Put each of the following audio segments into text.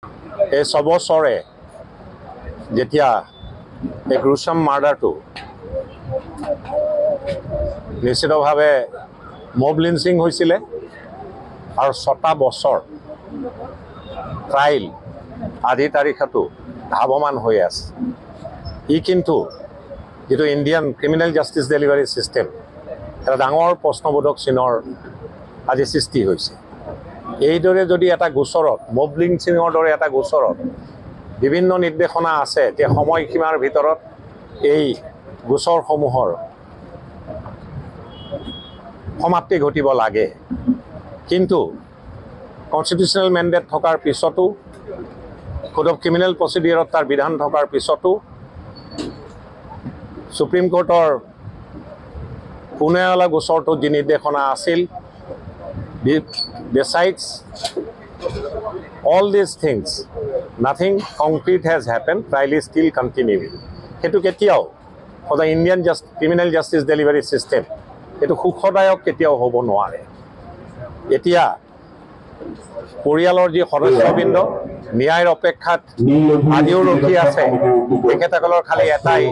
এই 6 বছৰে যেতিয়া এই গ্ৰুছাম মাৰ্ডাৰটো নিশ্চিতভাৱে মব লিঞ্চিং হৈছিলে আৰু 6টা বছৰ ট্ৰায়েল আজি তাৰিখতো ধাৱমান হৈ আছে। ই কিন্তু যেটো Indian criminal justice delivery system এটা ডাঙৰ প্ৰশ্নবোধক চিনৰ আজি সৃষ্টি হৈছে। এইদৰে যদি এটা গোচৰত মব লিঞ্চিঙৰ দৰে এটা গোচৰত বিভিন্ন নিৰ্দেশনা আছে যে সময়সীমাৰ ভিতৰত এই গোচৰসমূহৰ সমাপ্তি ঘটিব লাগে, কিন্তু কনষ্টিটিউচনেল মেণ্ডেট থকাৰ পিছতো কোড অফ ক্ৰিমিনেল প্ৰচিডিউৰত তাৰ বিধান থকাৰ পিছতো সুপ্ৰিম কোৰ্টৰ পুনেৱালা গোচৰটোত যি নিৰ্দেশনা আছিল, besides all these things, nothing concrete has happened, trial is still continuing. Hetu ketiao for the Indian criminal justice delivery system, hetu সুখদায়ক কেতিয়াও হ'ব নোৱাৰে। এতিয়া পৰিয়ালৰ যি সদস্যবৃন্দ ন্যায়ৰ অপেক্ষাত আজিও ৰখি আছে, তেখেতসকলৰ খালি এটাই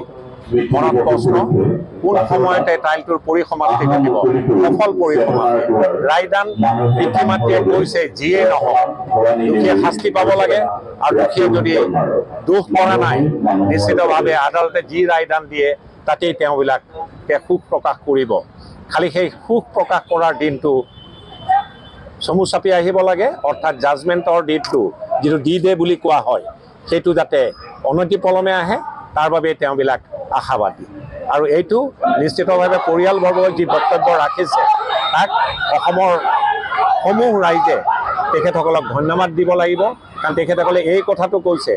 মনত প্ৰশ্ন, কোন সময়তে ট্ৰায়েলটোৰ পৰিসমাপ্তি ঘটিব, সফল পৰিসমাপ্তি। ৰায়দান পিতৃ মাতৃয়ে কৈছে যিয়ে নহওক দুখীয়ে শাস্তি পাব লাগে, আৰু দুখীয়ে যদি দোষ কৰা নাই নিশ্চিতভাৱে আদালতে যি ৰায়দান দিয়ে তাতেই তেওঁবিলাকে সুখ প্ৰকাশ কৰিব। খালি সেই সুখ প্ৰকাশ কৰাৰ দিনটো চমু চাপি আহিব লাগে, অৰ্থাৎ জাজমেণ্টৰ ডেটটো যিটো ডি ডে বুলি কোৱা হয় সেইটো যাতে অনতিপলমে আহে, তাৰ বাবে তেওঁবিলাক আশাবাদী। আৰু এইটো নিশ্চিতভাৱে পৰিয়ালবৰ্গই যি বক্তব্য ৰাখিছে তাক অসমৰ সমূহ ৰাইজে তেখেতসকলক ধন্যবাদ দিব লাগিব, কাৰণ তেখেতসকলে এই কথাটো কৈছে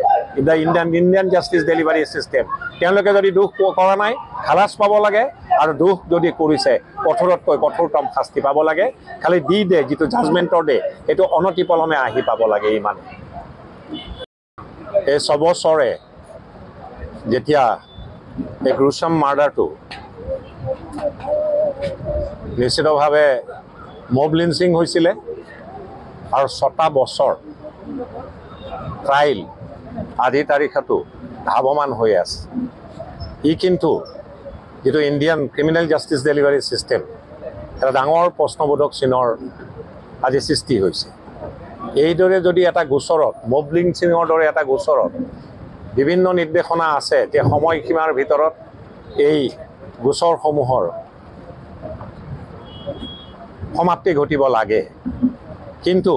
the Indian justice delivery system, তেওঁলোকে যদি দোষ কৰা নাই খালাচ পাব লাগে, আৰু দোষ যদি কৰিছে কঠোৰতকৈ কঠোৰতম শাস্তি পাব লাগে। খালি ডি ডে যিটো জাজমেণ্টৰ ডে সেইটো অনতিপলমে আহি পাব লাগে। ইমানে এই 6 বছৰে যেতিয়া এই গ্ৰুছাম মাৰ্ডাৰটো নিশ্চিতভাৱে মব লিঞ্চিং হৈছিলে আৰু 6টা বছৰ ট্ৰায়েল আজি তাৰিখতো ধাৱমান হৈ আছে। ই কিন্তু যেটো Indian criminal justice delivery system এটা ডাঙৰ প্ৰশ্নবোধক চিনৰ আজি সৃষ্টি হৈছে। এইদৰে যদি এটা গোচৰত মব লিঞ্চিঙৰ দৰে এটা গোচৰত বিভিন্ন নিৰ্দেশনা আছে যে সময়সীমাৰ ভিতৰত এই গোচৰসমূহৰ সমাপ্তি ঘটিব লাগে, কিন্তু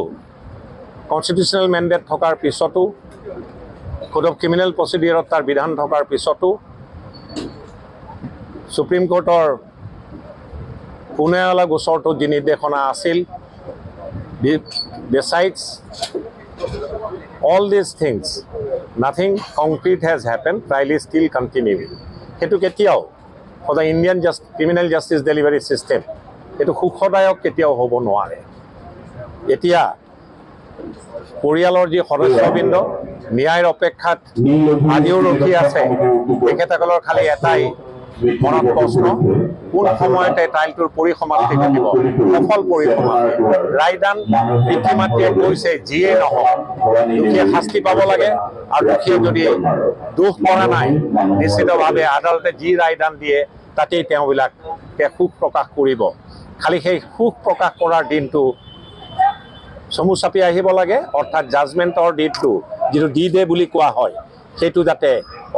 কনষ্টিটিউচনেল মেণ্ডেট থকাৰ পিছতো কোড অফ ক্ৰিমিনেল প্ৰচিডিউৰত তাৰ বিধান থকাৰ পিছতো সুপ্ৰিম কোৰ্টৰ পুনেৱালা গোচৰটোত যি নিৰ্দেশনা আছিল, besides all these things, nothing concrete has happened, trial is still continuing. হেতু কেতিয়াও for the Indian criminal justice delivery system, হেতু সুখদায়ক কেতিয়াও হ'ব নোৱাৰে। এতিয়া পৰিয়ালৰ যি সদস্যবৃন্দ ন্যায়ৰ অপেক্ষাত আজিও ৰখি আছে, তেখেতসকলৰ খালি এটাই মনত প্ৰশ্ন, কোন সময়তে ট্ৰায়েলটোৰ পৰিসমাপ্তি ঘটিব, সফল পৰিসমাপ্তি। ৰায়দান পিতৃ মাতৃয়ে কৈছে যিয়ে নহওক দুখীয়ে শাস্তি পাব লাগে, আৰু দুখীয়ে যদি দোষ কৰা নাই নিশ্চিতভাৱে আদালতে যি ৰায়দান দিয়ে তাতেই তেওঁবিলাকে সুখ প্ৰকাশ কৰিব। খালি সেই সুখ প্ৰকাশ কৰাৰ দিনটো চমু চাপি আহিব লাগে, অৰ্থাৎ জাজমেণ্টৰ ডেটটো যিটো ডি ডে বুলি কোৱা হয় সেইটো যাতে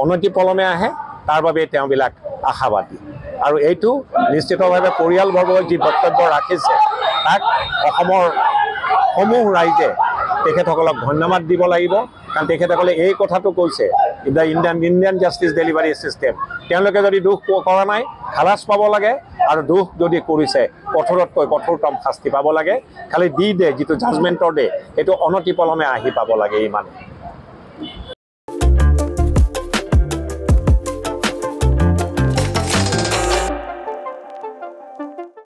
অনতিপলমে আহে, তাৰ বাবে তেওঁবিলাক আশাবাদী। আৰু এইটো নিশ্চিতভাৱে পৰিয়ালবৰ্গই যি বক্তব্য ৰাখিছে তাক অসমৰ সমূহ ৰাইজে তেখেতসকলক ধন্যবাদ দিব লাগিব, কাৰণ তেখেতসকলে এই কথাটো কৈছে the Indian justice delivery system, তেওঁলোকে যদি দোষ কৰা নাই খালাচ পাব লাগে, আৰু দোষ যদি কৰিছে কঠোৰতকৈ কঠোৰতম শাস্তি পাব লাগে। খালি ডি ডে যিটো জাজমেণ্টৰ ডে সেইটো অনতিপলমে আহি পাব লাগে। ইমানে